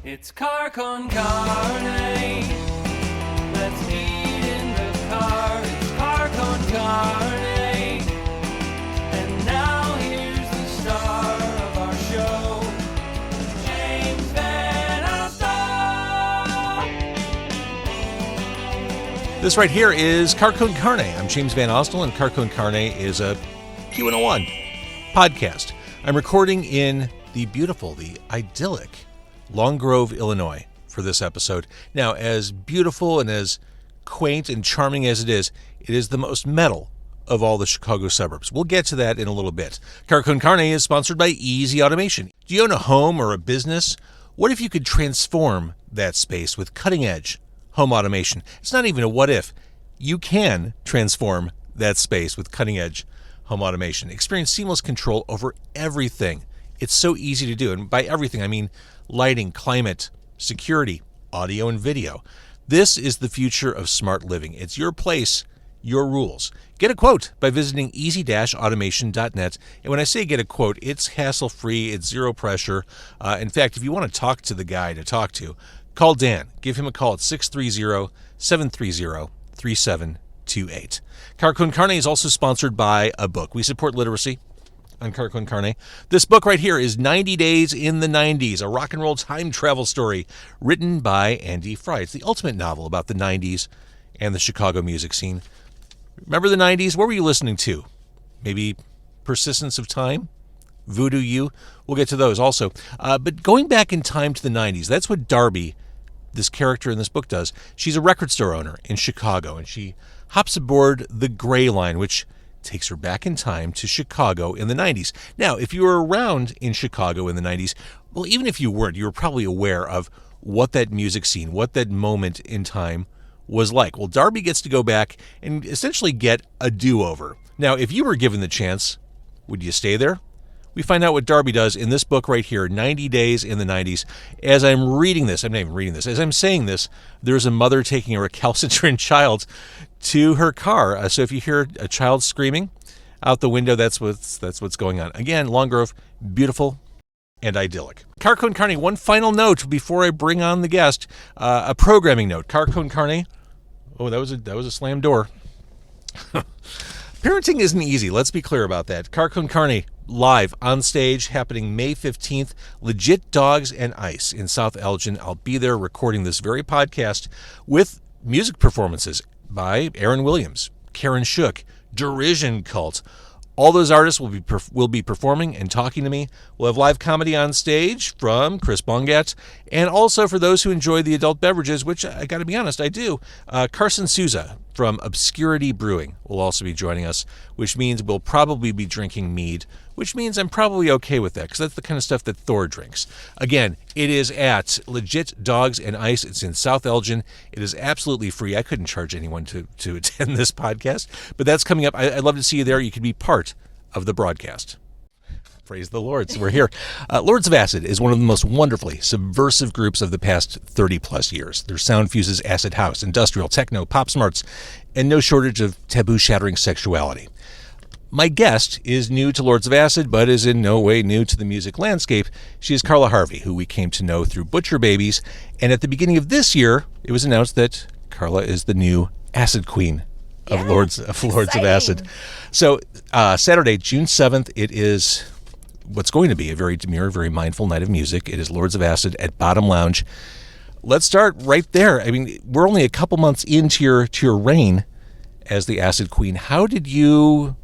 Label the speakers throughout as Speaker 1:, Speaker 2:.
Speaker 1: It's car con carne. Let's eat in the car. It's car con carne. And now here's the star of our show, James Van Ostel.
Speaker 2: This right here is Car con Carne. I'm James Van Ostel, and Car con Carne is a Q101 podcast. I'm recording in the beautiful, the idyllic Long Grove, Illinois for this episode. Now, as beautiful and as quaint and charming as it is the most metal of all the Chicago suburbs. We'll get to that in a little bit. Car con Carne is sponsored by Easy Automation. Do you own a home or a business? What if you could transform that space with cutting-edge home automation? It's not even a what if. You can transform that space with cutting-edge home automation. Experience seamless control over everything. It's so easy to do. And by everything, I mean lighting, climate, security, audio, and video. This is the future of smart living. It's your place, your rules. Get a quote by visiting easy-automation.net. And when I say get a quote, it's hassle-free, it's zero pressure. In fact, if you want to talk to the guy to talk to, call Dan. Give him a call at 630-730-3728. Car con Carne is also sponsored by a book. We support literacy on Car con Carne. This book right here is 90 Days in the 90s, a rock and roll time travel story written by Andy Fry. It's the ultimate novel about the 90s and the Chicago music scene. Remember the 90s? What were you listening to? Maybe Persistence of Time? Voodoo You? We'll get to those also. But going back in time to the 90s, that's what Darby, this character in this book, does. She's a record store owner in Chicago, and she hops aboard the Gray Line, which takes her back in time to Chicago in the 90s. Now, if you were around in Chicago in the 90s, well, even if you weren't, you were probably aware of what that music scene, what that moment in time was like. Well, Darby gets to go back and essentially get a do-over. Now, if you were given the chance, would you stay there? We find out what Darby does in this book right here, 90 Days in the 90s. As I'm reading this, I'm not even reading this, as I'm saying this, there's a mother taking a recalcitrant child to her car. So if you hear a child screaming out the window, that's what's going on. Again, Long Grove, beautiful and idyllic. Car con Carne, one final note before I bring on the guest, a programming note. Car con Carne, oh, that was a slam door. Parenting isn't easy. Let's be clear about that. Car con Carne, live on stage, happening May 15th. Legit Dogs and Ice in South Elgin. I'll be there recording this very podcast with music performances by Aaron Williams, Karen Shook, Derision Cult. All those artists will be performing and talking to me. We'll have live comedy on stage from Chris Bongat. And also for those who enjoy the adult beverages, which I got to be honest, I do, Carson Souza from Obscurity Brewing will also be joining us, which means we'll probably be drinking mead, which means I'm probably okay with that because that's the kind of stuff that Thor drinks. Again, it is at Legit Dogs and Ice. It's in South Elgin. It is absolutely free. I couldn't charge anyone to attend this podcast, but that's coming up. I'd love to see you there. You could be part of the broadcast. Praise the Lord. So we're here. Lords of Acid is one of the most wonderfully subversive groups of the past 30-plus years. Their sound fuses acid house, industrial, techno, pop smarts, and no shortage of taboo-shattering sexuality. My guest is new to Lords of Acid, but is in no way new to the music landscape. She is Carla Harvey, who we came to know through Butcher Babies. And at the beginning of this year, it was announced that Carla is the new Acid Queen of Lords of Acid. So Saturday, June 7th, it is what's going to be a very demure, very mindful night of music. It is Lords of Acid at Bottom Lounge. Let's start right there. I mean, we're only a couple months into your reign as the Acid Queen. How did you...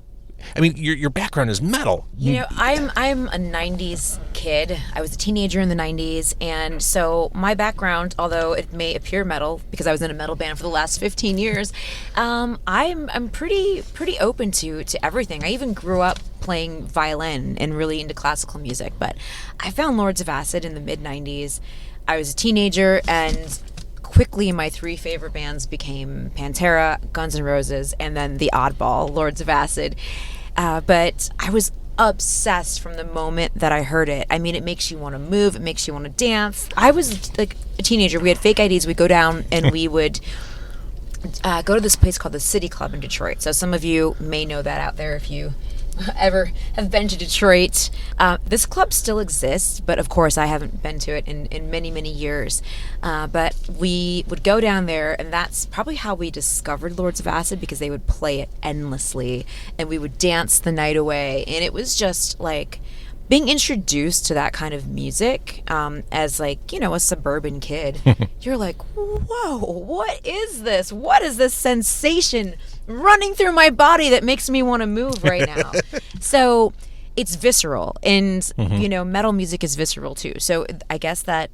Speaker 2: I mean, your background is metal.
Speaker 3: You know, I'm a 90s kid. I was a teenager in the 90s, and so my background, although it may appear metal because I was in a metal band for the last 15 years, I'm pretty open to everything. I even grew up playing violin and really into classical music, but I found Lords of Acid in the mid-90s. I was a teenager, and quickly my three favorite bands became Pantera, Guns N' Roses, and then the oddball, Lords of Acid. But I was obsessed from the moment that I heard it. I mean, it makes you want to move, it makes you want to dance. I was like a teenager. We had fake IDs. We'd go down and we would go to this place called the City Club in Detroit. So some of you may know that out there if you ever have been to Detroit, this club still exists, but of course I haven't been to it in many, many years. But we would go down there, and that's probably how we discovered Lords of Acid, because they would play it endlessly, and we would dance the night away. And it was just like being introduced to that kind of music as like, a suburban kid. You're like, whoa, what is this? What is this sensation running through my body that makes me want to move right now? So it's visceral, and metal music is visceral too. So I guess that,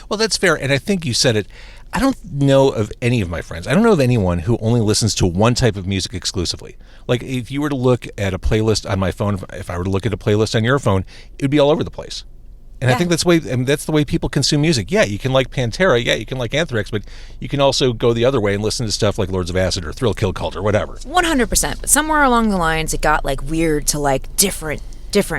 Speaker 2: Well, that's fair, and I think you said it. I don't know of any of my friends. I don't know of anyone who only listens to one type of music exclusively. Like, if you were to look at a playlist on my phone, if I were to look at a playlist on your phone, it would be all over the place. And I think that's the way people consume music. Yeah, you can like Pantera, yeah, you can like Anthrax, but you can also go the other way and listen to stuff like Lords of Acid or Thrill Kill Cult or whatever.
Speaker 3: 100%. But somewhere along the lines, it got like weird to like different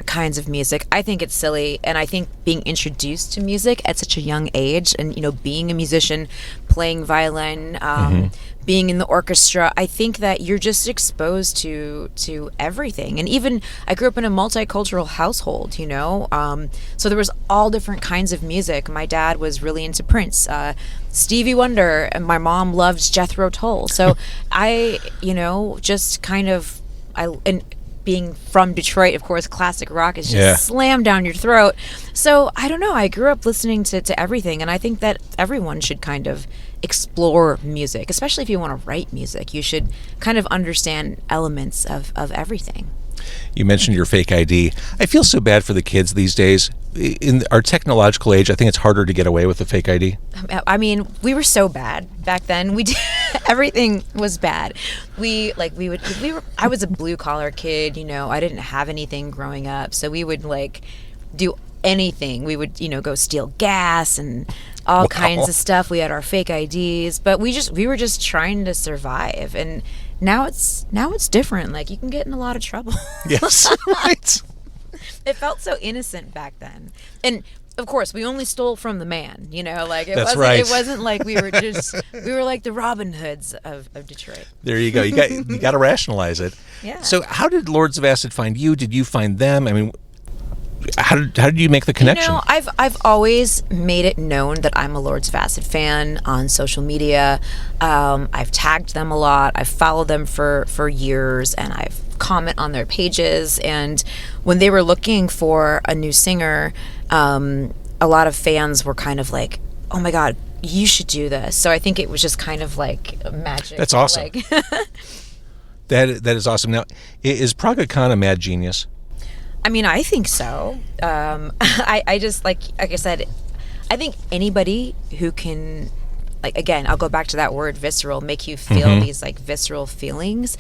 Speaker 3: kinds of music. I think it's silly, and I think being introduced to music at such a young age, and being a musician, playing violin, being in the orchestra, I think that you're just exposed to everything. And even I grew up in a multicultural household, so there was all different kinds of music. My dad was really into Prince, Stevie Wonder, and my mom loved Jethro Tull. So I just kind of being from Detroit, of course, classic rock is just slammed down your throat. So I don't know. I grew up listening to everything, and I think that everyone should kind of explore music, especially if you want to write music. You should kind of understand elements of everything.
Speaker 2: You mentioned your fake ID. I feel so bad for the kids these days. In our technological age, I think it's harder to get away with a fake ID.
Speaker 3: I mean, we were so bad back then. We did, everything was bad. I was a blue collar kid, I didn't have anything growing up. So we would like do anything. We would, go steal gas and all kinds of stuff. We had our fake IDs, but we were just trying to survive. And now it's different. Like, you can get in a lot of trouble.
Speaker 2: Yes, right.
Speaker 3: It felt so innocent back then. And of course, we only stole from the man, like
Speaker 2: it
Speaker 3: wasn't like we were like the Robin Hoods of Detroit.
Speaker 2: There you go. You got to rationalize it.
Speaker 3: Yeah.
Speaker 2: So how did Lords of Acid find you? Did you find them? I mean, how did you make the connection?
Speaker 3: I've always made it known that I'm a Lords of Acid fan on social media. I've tagged them a lot. I've followed them for years, and I've comment on their pages. And when they were looking for a new singer, a lot of fans were kind of like, "Oh my God, you should do this." So I think it was just kind of like magic.
Speaker 2: That's awesome. That is awesome. Now, is Praga Khan a mad genius?
Speaker 3: I mean, I think so. I just like I said, I think anybody who can, like, again, I'll go back to that word visceral, make you feel these like visceral feelings.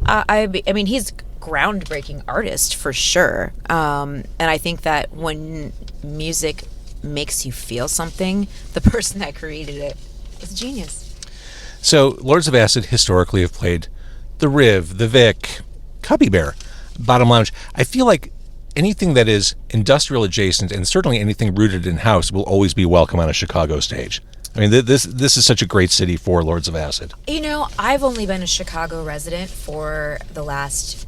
Speaker 3: I mean, he's groundbreaking artist for sure. And I think that when music makes you feel something, the person that created it is a genius.
Speaker 2: So Lords of Acid historically have played the Riv, the Vic, Cubby Bear, Bottom Lounge. I feel like anything that is industrial adjacent, and certainly anything rooted in house, will always be welcome on a Chicago stage. I mean, this is such a great city for Lords of Acid.
Speaker 3: I've only been a Chicago resident for the last,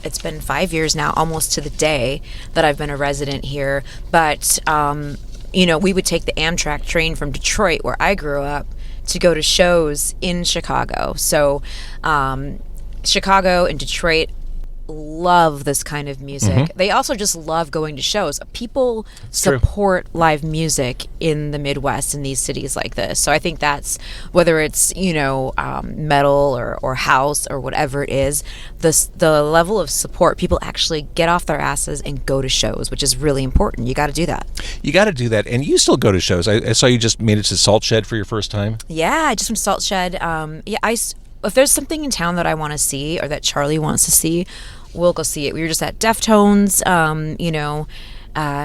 Speaker 3: it's been 5 years now, almost to the day that I've been a resident here. But, we would take the Amtrak train from Detroit, where I grew up, to go to shows in Chicago. So, Chicago and Detroit love this kind of music. They also just love going to shows. People support live music in the Midwest, in these cities like this. So I think that's, whether it's metal or house or whatever it is, the level of support, people actually get off their asses and go to shows, which is really important. You got to do that. And you still go to shows. I saw you just made it to Salt Shed for your first time. Yeah, I just went to Salt Shed. If there's something in town that I want to see, or that Charlie wants to see, we'll go see it. We were just at Deftones.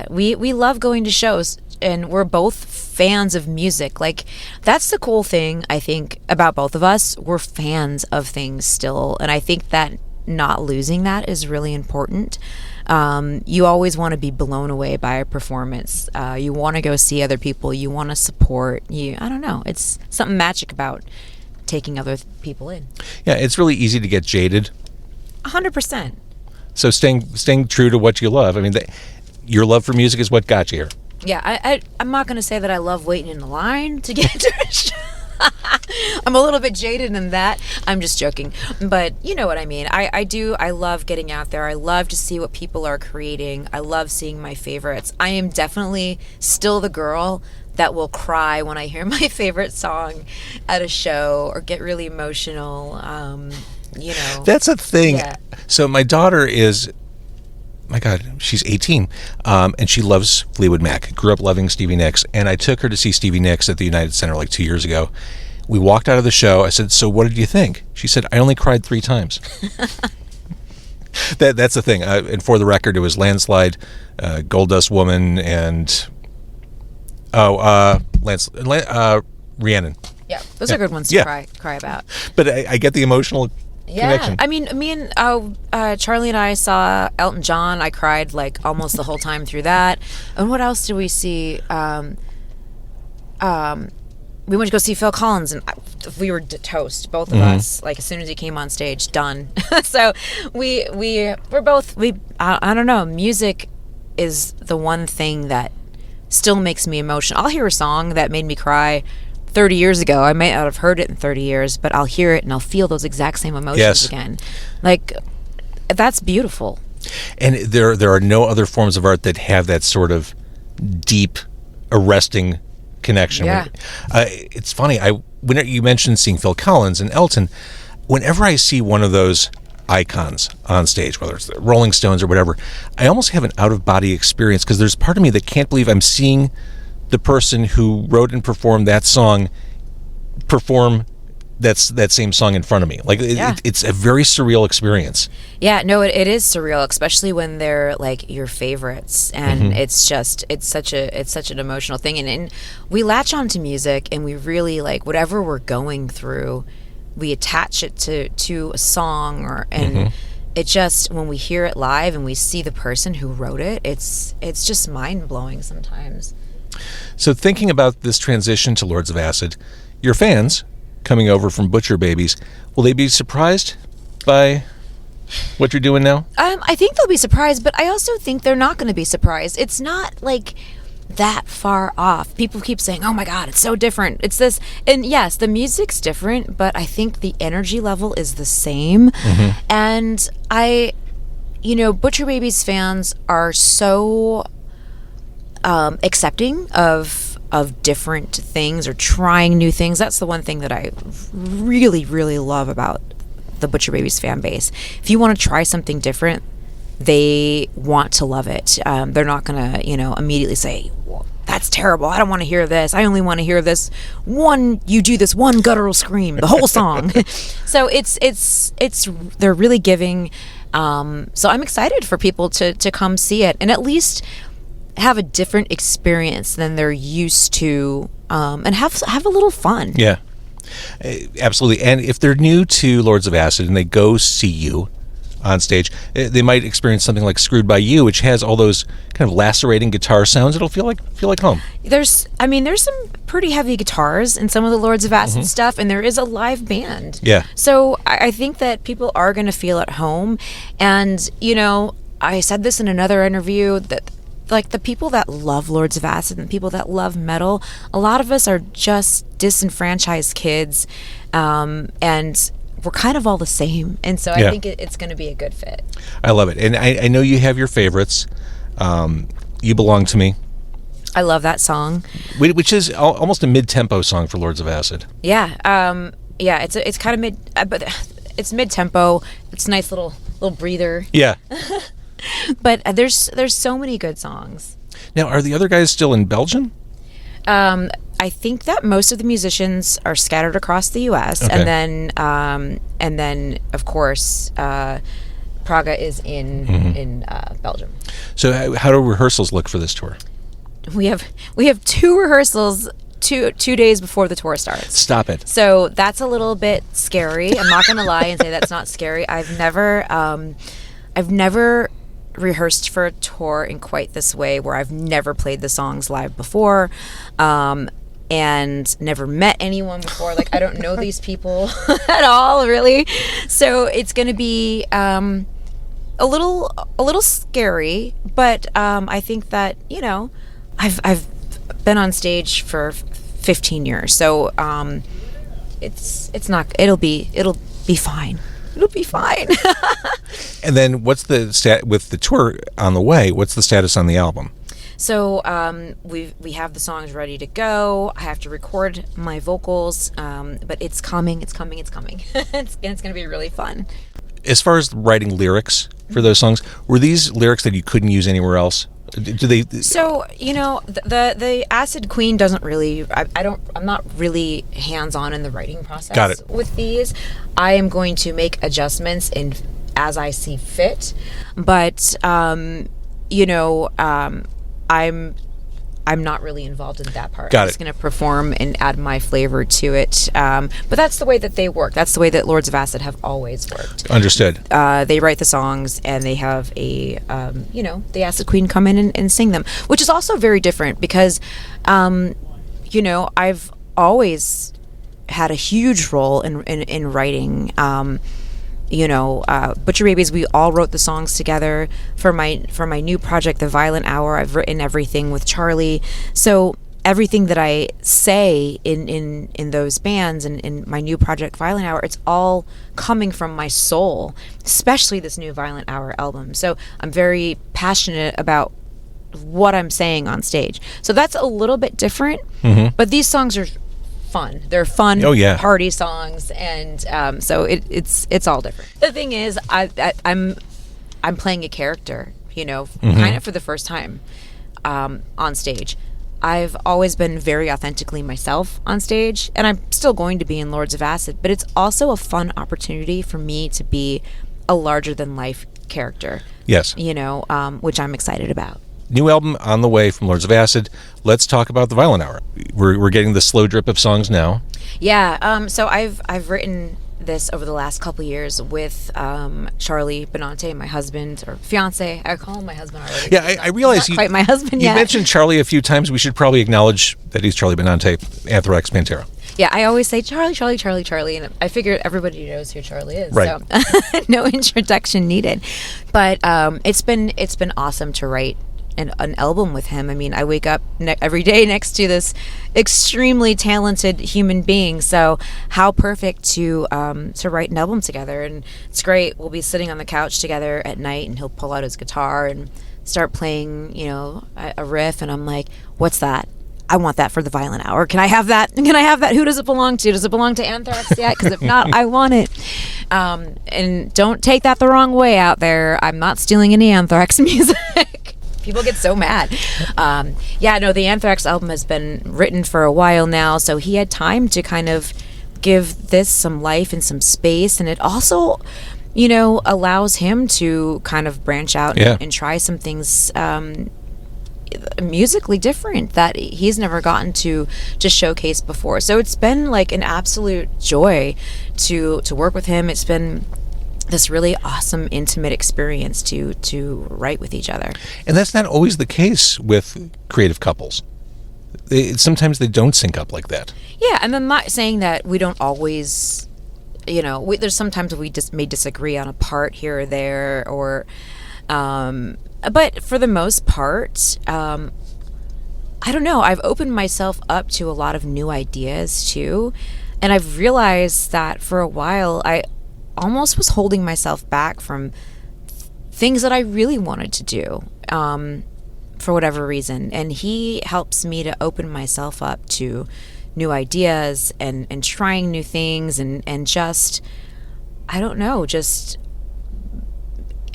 Speaker 3: We love going to shows, and we're both fans of music. Like, that's the cool thing, I think, about both of us. We're fans of things still, and I think that not losing that is really important. You always want to be blown away by a performance. You want to go see other people. You want to support. I don't know. It's something magic about taking other people in.
Speaker 2: Yeah, it's really easy to get jaded
Speaker 3: 100%.
Speaker 2: So staying true to what you love. I mean, your love for music is what got you here.
Speaker 3: Yeah, I'm not going to say that I love waiting in the line to get to a show. I'm a little bit jaded in that. I'm just joking. But you know what I mean. I do. I love getting out there. I love to see what people are creating. I love seeing my favorites. I am definitely still the girl that will cry when I hear my favorite song at a show or get really emotional. You know.
Speaker 2: That's a thing.
Speaker 3: Yeah.
Speaker 2: So my daughter is, my God, she's 18, and she loves Fleetwood Mac. Grew up loving Stevie Nicks, and I took her to see Stevie Nicks at the United Center like 2 years ago. We walked out of the show. I said, "So what did you think?" She said, "I only cried 3 times." That's the thing. And for the record, it was Landslide, Gold Dust Woman, and Rhiannon.
Speaker 3: Yeah, those are good ones to cry about.
Speaker 2: But I get the emotional connection.
Speaker 3: I mean, me and Charlie and I saw Elton John. I cried like almost the whole time through that. And what else did we see? We went to go see Phil Collins, and we were toast, both of us. Like as soon as he came on stage, done. So we're both. I don't know. Music is the one thing that still makes me emotional. I'll hear a song that made me cry 30 years ago. I may not have heard it in 30 years, but I'll hear it and I'll feel those exact same emotions again. Like, that's beautiful.
Speaker 2: And there are no other forms of art that have that sort of deep, arresting connection.
Speaker 3: Yeah.
Speaker 2: It's funny. When you mentioned seeing Phil Collins and Elton, whenever I see one of those icons on stage, whether it's the Rolling Stones or whatever, I almost have an out-of-body experience because there's part of me that can't believe I'm seeing the person who wrote and performed that song perform that same song in front of me. Like it's a very surreal experience.
Speaker 3: Yeah, no, it is surreal, especially when they're like your favorites, and it's such an emotional thing, and we latch on to music, and we really like whatever we're going through, we attach it to a song, and it just, when we hear it live and we see the person who wrote it, it's just mind blowing sometimes.
Speaker 2: So thinking about this transition to Lords of Acid, your fans coming over from Butcher Babies, will they be surprised by what you're doing now?
Speaker 3: I think they'll be surprised, but I also think they're not going to be surprised. It's not like that far off. People keep saying, "Oh my God, it's so different. It's this." And yes, the music's different, but I think the energy level is the same. And Butcher Babies fans are so accepting of different things or trying new things. That's the one thing that I really, really love about the Butcher Babies fan base. If you want to try something different, they want to love it. They're not gonna, immediately say, well, "That's terrible. I don't want to hear this. I only want to hear this one. You do this one guttural scream, the whole song." So they're really giving. So I'm excited for people to come see it and at least have a different experience than they're used to, and have a little fun.
Speaker 2: Yeah, absolutely. And if they're new to Lords of Acid and they go see you on stage, they might experience something like Screwed by You, which has all those kind of lacerating guitar sounds. It'll feel like home. There's
Speaker 3: some pretty heavy guitars in some of the Lords of Acid stuff, and there is a live band.
Speaker 2: Yeah.
Speaker 3: So I think that people are going to feel at home. And, I said this in another interview that, like, the people that love Lords of Acid and people that love metal, a lot of us are just disenfranchised kids, and we're kind of all the same. And so I think it's going to be a good fit.
Speaker 2: I love it. And I know you have your favorites. You Belong to Me.
Speaker 3: I love that song.
Speaker 2: Which is almost a mid-tempo song for Lords of Acid.
Speaker 3: Yeah. It's kind of but it's mid-tempo. It's a nice little breather.
Speaker 2: Yeah.
Speaker 3: But there's so many good songs.
Speaker 2: Now, are the other guys still in Belgium?
Speaker 3: I think that most of the musicians are scattered across the U.S.
Speaker 2: Okay.
Speaker 3: and then of course Praga is in Belgium.
Speaker 2: So how do rehearsals look for this tour?
Speaker 3: We have 2 rehearsals two days before the tour starts.
Speaker 2: Stop it.
Speaker 3: So that's a little bit scary. I'm not going to lie and say that's not scary. I've never rehearsed for a tour in quite this way, where I've never played the songs live before. and never met anyone before. Like, I don't know these people at all, really. So it's going to be a little scary, but I think that, you know, I've been on stage for 15 years, so it's not. It'll be fine. It'll be fine.
Speaker 2: And then what's the with the tour on the way? What's the status on the album?
Speaker 3: So we have the songs ready to go. I have to record my vocals, but it's coming. It's coming. It's going to be really fun.
Speaker 2: As far as writing lyrics for those songs, were these lyrics that you couldn't use anywhere else? Do they?
Speaker 3: So, you know, the Acid Queen doesn't really. I'm not really hands on in the writing process.
Speaker 2: Got it.
Speaker 3: With these. I am going to make adjustments as I see fit, but you know, I'm not really involved in that part.
Speaker 2: Got
Speaker 3: I'm
Speaker 2: it.
Speaker 3: just going to perform and add my flavor to it. But that's the way that they work. That's the way that Lords of Acid have always worked.
Speaker 2: Understood.
Speaker 3: They write the songs and they have the Acid Queen come in and sing them, which is also very different because, you know, I've always had a huge role in writing. You know, Butcher Babies, we all wrote the songs together. For my new project, The Violent Hour, I've written everything with Charlie. So everything that I say in those bands and in my new project, Violent Hour, it's all coming from my soul, especially this new Violent Hour album. So I'm very passionate about what I'm saying on stage. So that's a little bit different, but these songs are fun. They're fun party songs, and so it's all different. The thing is, I'm playing a character, you know, kind of for the first time on stage. I've always been very authentically myself on stage, and I'm still going to be in Lords of Acid, but it's also a fun opportunity for me to be a larger than life character.
Speaker 2: Yes.
Speaker 3: You know, which I'm excited about.
Speaker 2: New album on the way from Lords of Acid. Let's talk about the Violent Hour. We're getting the slow drip of songs now.
Speaker 3: Yeah. So I've written this over the last couple of years with Charlie Benante, my husband or fiance. I call him my husband already.
Speaker 2: Yeah, I realize
Speaker 3: he's not quite my husband
Speaker 2: you
Speaker 3: yet.
Speaker 2: mentioned Charlie a few times. We should probably acknowledge that he's Charlie Benante, Anthrax, Pantera.
Speaker 3: Yeah, I always say Charlie, and I figured everybody knows who Charlie is.
Speaker 2: Right.
Speaker 3: So no introduction needed. But it's been awesome to write an album with him. I mean, I wake up every day next to this extremely talented human being. So how perfect to write an album together. And it's great. We'll be sitting on the couch together at night, and he'll pull out his guitar and start playing, you know, a riff. And I'm like, what's that? I want that for the Violent Hour. Can I have that? Who does it belong to? Does it belong to Anthrax yet? Because if not, I want it. And don't take that the wrong way out there. I'm not stealing any Anthrax music. People get so mad. The Anthrax album has been written for a while now, so he had time to kind of give this some life and some space, and it also, you know, allows him to kind of branch out and try some things musically different that he's never gotten to showcase before. So it's been like an absolute joy to work with him. It's been this really awesome, intimate experience to write with each other.
Speaker 2: And that's not always the case with creative couples. Sometimes they don't sync up like that.
Speaker 3: Yeah, and I'm not saying that we don't always, you know, there's sometimes we just may disagree on a part here or there, or, but for the most part, I don't know, I've opened myself up to a lot of new ideas too, and I've realized that for a while, I almost was holding myself back from things that I really wanted to do for whatever reason. And he helps me to open myself up to new ideas and trying new things and just, I don't know,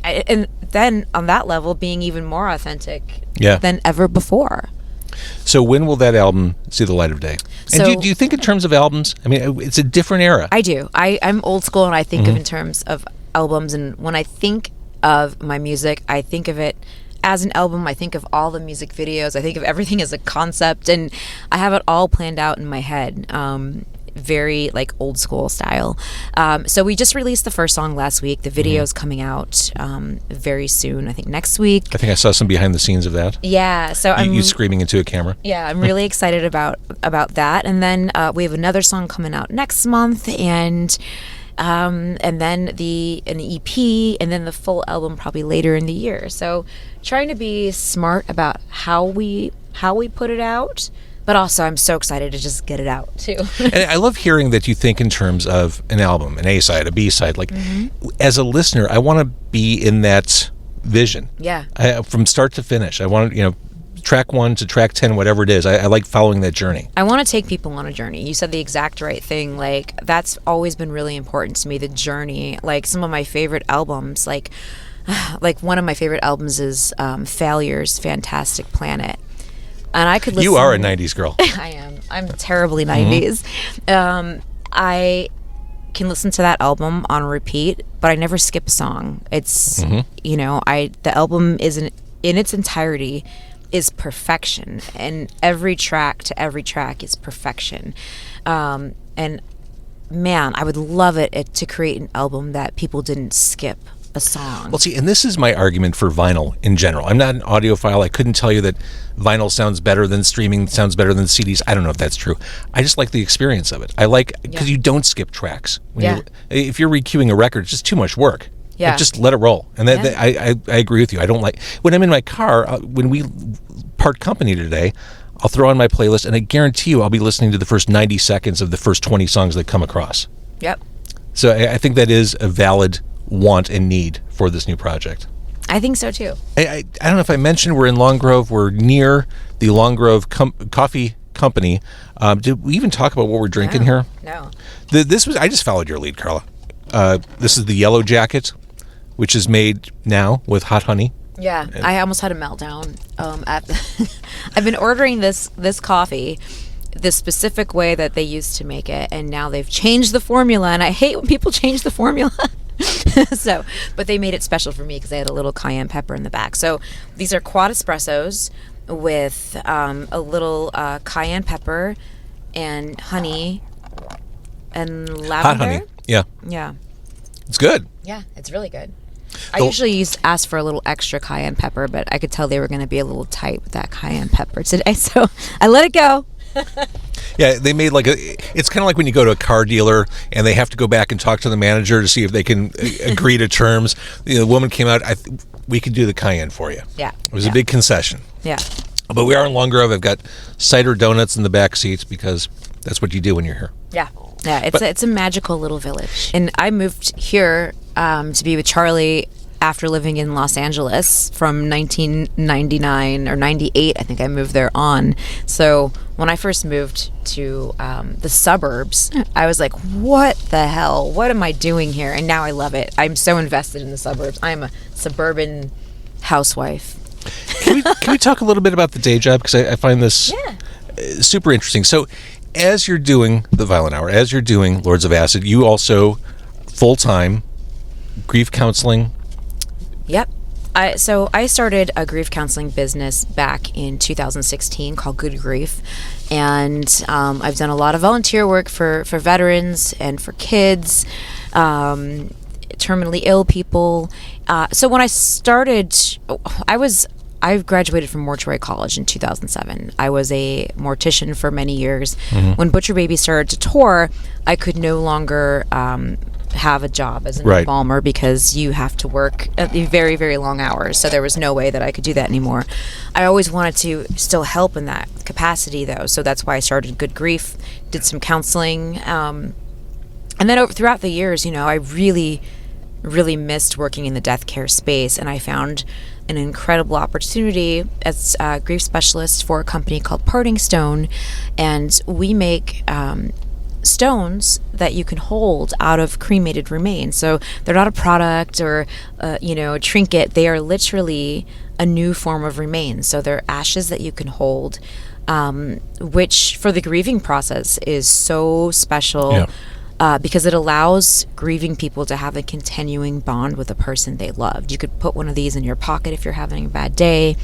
Speaker 3: and then on that level being even more authentic than ever before.
Speaker 2: So when will that album see the light of day? And do you think in terms of albums? I mean, it's a different era.
Speaker 3: I do. I'm old school, and I think of in terms of albums. And when I think of my music, I think of it as an album. I think of all the music videos. I think of everything as a concept, and I have it all planned out in my head. very like old school style. So we just released the first song last week. The video's coming out very soon, I think next week.
Speaker 2: I think I saw some behind the scenes of that.
Speaker 3: Yeah, so
Speaker 2: You screaming into a camera.
Speaker 3: Yeah, I'm really excited about that. And then we have another song coming out next month, and then an EP, and then the full album probably later in the year. So trying to be smart about how we put it out, but also I'm so excited to just get it out too.
Speaker 2: And I love hearing that you think in terms of an album, an A-side, a B-side. Like, as a listener, I want to be in that vision.
Speaker 3: Yeah.
Speaker 2: From start to finish. I want to, track 1 to track 10, whatever it is. I like following that journey.
Speaker 3: I want to take people on a journey. You said the exact right thing. Like, that's always been really important to me, the journey. Like, some of my favorite albums, like one of my favorite albums is Failure's Fantastic Planet. And I could listen.
Speaker 2: You are a 90s girl.
Speaker 3: I am. I'm terribly 90s. I can listen to that album on repeat, but I never skip a song. It's, the album isn't in its entirety is perfection, and every track to every track is perfection. And man, I would love it to create an album that people didn't skip a song.
Speaker 2: Well, see, and this is my argument for vinyl in general. I'm not an audiophile. I couldn't tell you that vinyl sounds better than streaming, sounds better than CDs. I don't know if that's true. I just like the experience of it. I like, because you don't skip tracks. If you're recuing a record, it's just too much work.
Speaker 3: Yeah.
Speaker 2: Like, just let it roll. And I agree with you. I don't like, when I'm in my car, when we part company today, I'll throw on my playlist, and I guarantee you I'll be listening to the first 90 seconds of the first 20 songs that come across.
Speaker 3: Yep.
Speaker 2: So I think that is a valid want and need for this new project.
Speaker 3: I think so too.
Speaker 2: I don't know if I mentioned we're in Long Grove. We're near the Long Grove Coffee Company. Did we even talk about what we're drinking here?
Speaker 3: No.
Speaker 2: I just followed your lead, Carla. This is the Yellow Jacket, which is made now with hot honey.
Speaker 3: Yeah, I almost had a meltdown. I've been ordering this coffee the specific way that they used to make it, and now they've changed the formula, and I hate when people change the formula. But they made it special for me because they had a little cayenne pepper in the back. So these are quad espressos with a little cayenne pepper and honey and lavender.
Speaker 2: Hot honey, yeah.
Speaker 3: Yeah.
Speaker 2: It's good.
Speaker 3: Yeah, it's really good. I usually ask for a little extra cayenne pepper, but I could tell they were going to be a little tight with that cayenne pepper today, so I let it go.
Speaker 2: Yeah, they made it's kind of like when you go to a car dealer and they have to go back and talk to the manager to see if they can agree to terms. The woman came out, we could do the cayenne for you.
Speaker 3: Yeah.
Speaker 2: It was a big concession.
Speaker 3: Yeah.
Speaker 2: But we are in Long Grove. I've got cider donuts in the back seats because that's what you do when you're here.
Speaker 3: Yeah. Yeah, it's a magical little village. And I moved here to be with Charlie after living in Los Angeles from 1999 or 98. I think I moved there on. So when I first moved to the suburbs, I was like, what the hell? What am I doing here? And now I love it. I'm so invested in the suburbs. I'm a suburban housewife.
Speaker 2: Can we talk a little bit about the day job? Because I find this super interesting. So as you're doing the Violent Hour, as you're doing Lords of Acid, you also full-time grief counseling.
Speaker 3: Yep. So I started a grief counseling business back in 2016 called Good Grief. And I've done a lot of volunteer work for veterans and for kids, terminally ill people. So when I started, I graduated from Mortuary College in 2007. I was a mortician for many years. Mm-hmm. When Butcher Baby started to tour, I could no longer have a job as an embalmer because you have to work at very, very long hours. So there was no way that I could do that anymore. I always wanted to still help in that capacity, though. So that's why I started Good Grief, did some counseling. And then throughout the years, I really, really missed working in the death care space. And I found an incredible opportunity as a grief specialist for a company called Parting Stone. And we make stones that you can hold out of cremated remains. So they're not a product or a trinket. They are literally a new form of remains. So they're ashes that you can hold, which for the grieving process is so special because it allows grieving people to have a continuing bond with the person they loved. You could put one of these in your pocket if you're having a bad day.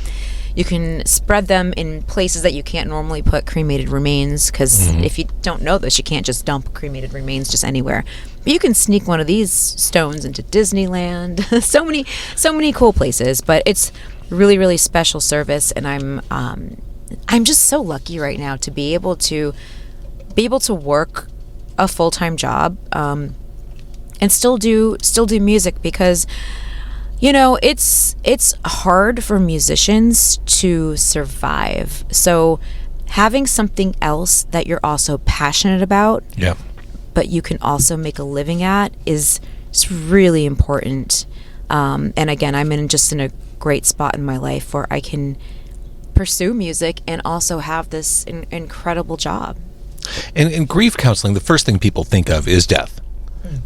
Speaker 3: You can spread them in places that you can't normally put cremated remains, because if you don't know this, you can't just dump cremated remains just anywhere. But you can sneak one of these stones into Disneyland. so many cool places. But it's really, really special service, and I'm just so lucky right now to be able to work a full-time job and still do music, because it's hard for musicians to survive. So having something else that you're also passionate about, but you can also make a living at, is really important. And again, I'm in a great spot in my life where I can pursue music and also have this incredible job.
Speaker 2: And in grief counseling, the first thing people think of is death.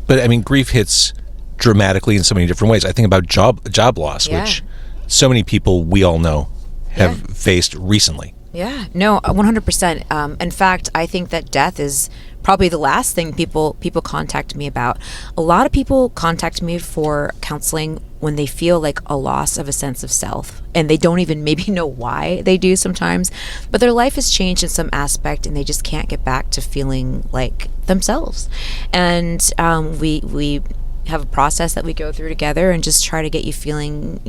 Speaker 2: But I mean, grief hits dramatically in so many different ways. I think about job loss, which so many people we all know have faced recently.
Speaker 3: Yeah, no, 100%. In fact, I think that death is probably the last thing people contact me about. A lot of people contact me for counseling when they feel like a loss of a sense of self, and they don't even maybe know why they do sometimes, but their life has changed in some aspect and they just can't get back to feeling like themselves. And we have a process that we go through together and just try to get you feeling,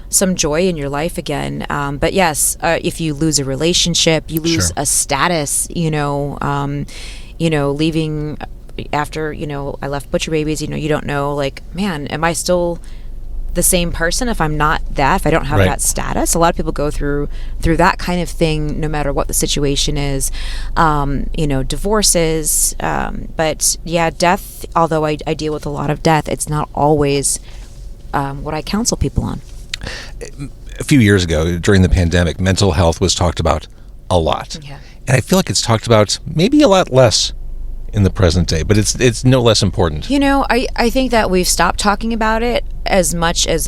Speaker 3: some joy in your life again. But yes, if you lose a relationship, you lose a status, leaving after, I left Butcher Babies, you don't know, like, man, am I still the same person if I'm not that, if I don't have that status? A lot of people go through that kind of thing, no matter what the situation is. Divorces, but yeah, death, although I deal with a lot of death, it's not always what I counsel people on.
Speaker 2: A few years ago, during the pandemic, mental health was talked about a lot.
Speaker 3: Yeah.
Speaker 2: And I feel like it's talked about maybe a lot less in the present day, but it's no less important.
Speaker 3: I think that we've stopped talking about it as much as,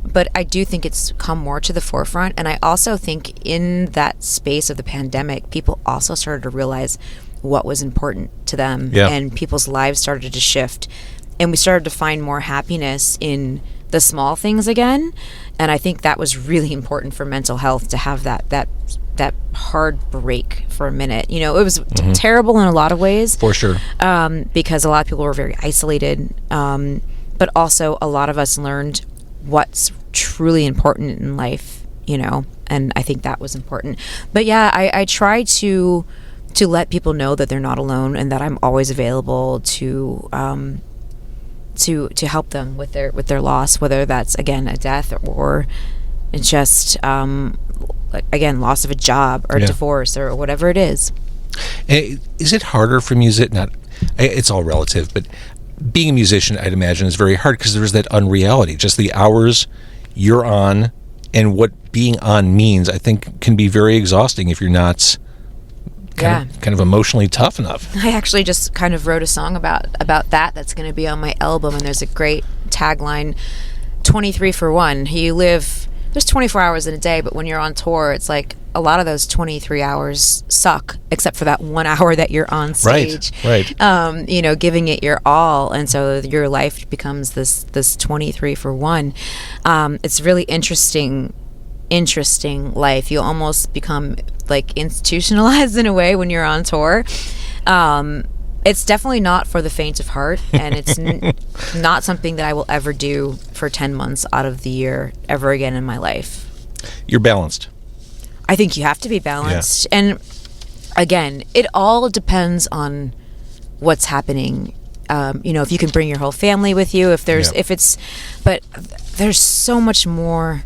Speaker 3: but I do think it's come more to the forefront. And I also think in that space of the pandemic, people also started to realize what was important to them, and people's lives started to shift. And we started to find more happiness in the small things again. And I think that was really important for mental health, to have that hard break for a minute. It was terrible in a lot of ways,
Speaker 2: for sure,
Speaker 3: because a lot of people were very isolated, but also a lot of us learned what's truly important in life, and I think that was important. But yeah, I try to let people know that they're not alone, and that I'm always available to help them with their loss, whether that's, again, a death or just again, loss of a job or divorce or whatever it is.
Speaker 2: Is it harder for music? It's all relative, but being a musician, I'd imagine, is very hard, because there's that unreality, just the hours you're on, and what being on means, I think, can be very exhausting if you're not kind of emotionally tough enough.
Speaker 3: I actually just kind of wrote a song about that that's going to be on my album, and there's a great tagline, 23 for 1. There's 24 hours in a day, but when you're on tour, it's like a lot of those 23 hours suck, except for that 1 hour that you're on stage,
Speaker 2: right.
Speaker 3: Giving it your all. And so your life becomes this 23 for 1. It's really interesting life. You almost become like institutionalized in a way when you're on tour. It's definitely not for the faint of heart, and it's not something that I will ever do for 10 months out of the year ever again in my life.
Speaker 2: You're balanced.
Speaker 3: I think you have to be balanced. Yeah. And again, it all depends on what's happening. If you can bring your whole family with you, but there's so much more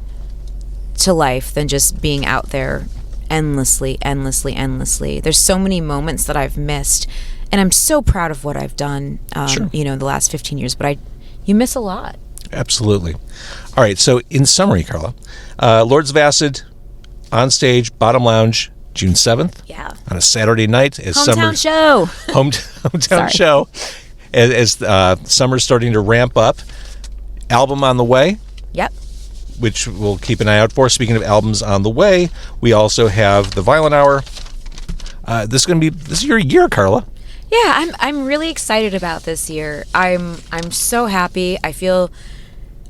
Speaker 3: to life than just being out there endlessly. There's so many moments that I've missed. And I'm so proud of what I've done, in the last 15 years. But you miss a lot.
Speaker 2: Absolutely. All right. So in summary, Carla, Lords of Acid on stage, Bottom Lounge, June 7th.
Speaker 3: Yeah.
Speaker 2: On a Saturday night.
Speaker 3: Hometown show.
Speaker 2: Hometown show. As summer's starting to ramp up. Album on the way.
Speaker 3: Yep.
Speaker 2: Which we'll keep an eye out for. Speaking of albums on the way, we also have the Violent Hour. This is your year, Carla.
Speaker 3: Yeah, I'm really excited about this year. I'm so happy. I feel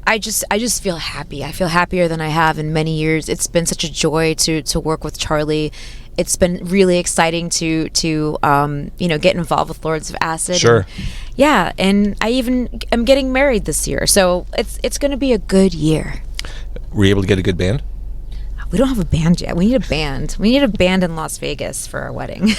Speaker 3: I just feel happy. I feel happier than I have in many years. It's been such a joy to work with Charlie. It's been really exciting to get involved with Lords of Acid.
Speaker 2: Sure.
Speaker 3: And I even am getting married this year, so it's going to be a good year.
Speaker 2: Were you able to get a good band?
Speaker 3: We don't have a band yet. We need a band. We need a band in Las Vegas for our wedding.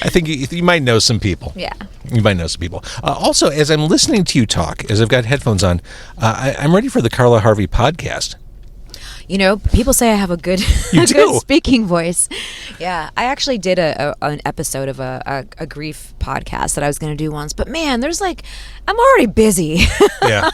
Speaker 2: I think you might know some people.
Speaker 3: Yeah.
Speaker 2: You might know some people. Also, as I'm listening to you talk, as I've got headphones on, I'm ready for the Carla Harvey podcast.
Speaker 3: People say I have a good,
Speaker 2: You do?
Speaker 3: good speaking voice. Yeah, I actually did an episode of a grief podcast that I was going to do once. But man, I'm already busy.
Speaker 2: Yeah.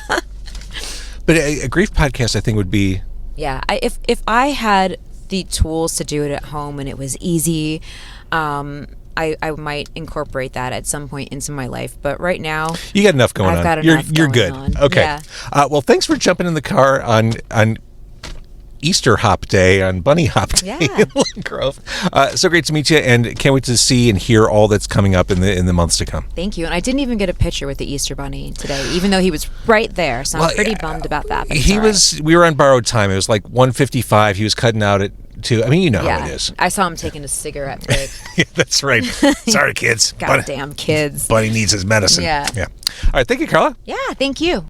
Speaker 2: But a grief podcast, I think, would be...
Speaker 3: Yeah, if I had the tools to do it at home and it was easy, I might incorporate that at some point into my life. But right now,
Speaker 2: You got enough going on.
Speaker 3: I've got enough
Speaker 2: You're
Speaker 3: going
Speaker 2: good.
Speaker 3: on.
Speaker 2: Okay.
Speaker 3: Yeah.
Speaker 2: Well, thanks for jumping in the car on Easter Hop Day, on Bunny Hop Day
Speaker 3: Yeah.
Speaker 2: in Lake Grove. So great to meet you, and can't wait to see and hear all that's coming up in the months to come.
Speaker 3: Thank you. And I didn't even get a picture with the Easter Bunny today, even though he was right there. So I'm pretty bummed about that. But
Speaker 2: We were on borrowed time. It was like 1:55. He was cutting out at 2. I mean, you know how it is.
Speaker 3: I saw him taking a cigarette break.
Speaker 2: Yeah, that's right. Sorry, kids.
Speaker 3: Goddamn kids.
Speaker 2: Bunny needs his medicine.
Speaker 3: Yeah.
Speaker 2: All right. Thank you, Carla.
Speaker 3: Yeah, thank you.